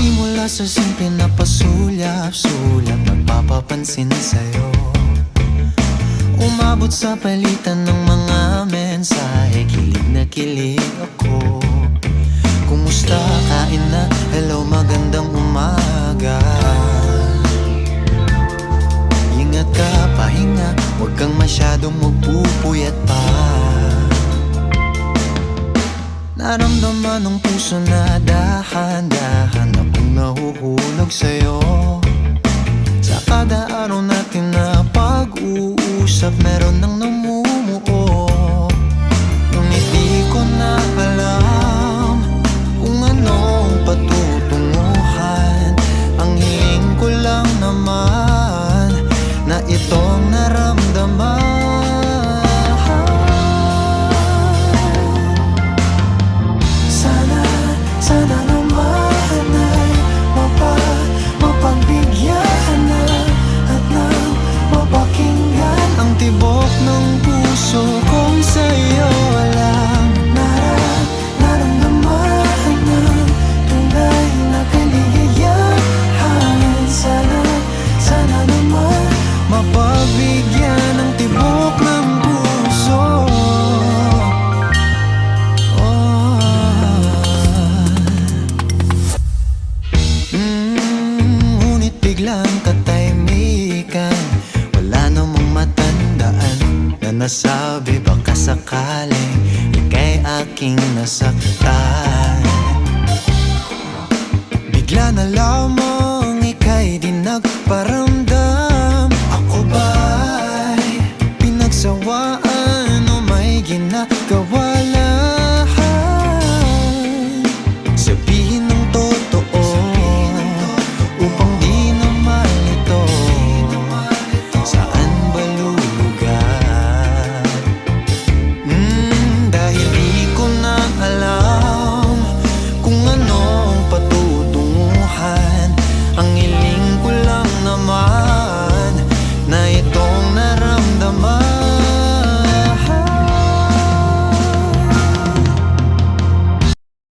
Mula sa simple na pasulyap-sulyap, nagpapapansin sa'yo. Umabot sa palitan ng mga mensahe, kilig na kilig ako. Kumusta, kain na, hello, magandang umaga. Ingat ka, pahinga, huwag kang masyadong magpupuyat pa. Naramdaman ng puso na dahan-dahan akong nahuhulog sa'yo. Sa kada araw natin na pag-uusap, meron nang namumuo. Ngunit di ko na alam kung anong patutunguhan. Ang hiling ko lang naman na itong naramdaman. Sana naman ay mapagbigyan na at nang mapakinggan ang tibok ng puso kong sa'yo lang naramdaman ng tunay na kaligayahan. Sana naman mapagbigyan ng tibok ng puso. Biglang katahimikan, wala namang matandaan na nasabi baka sakaling ika'y aking nasaktan. Bigla na lamang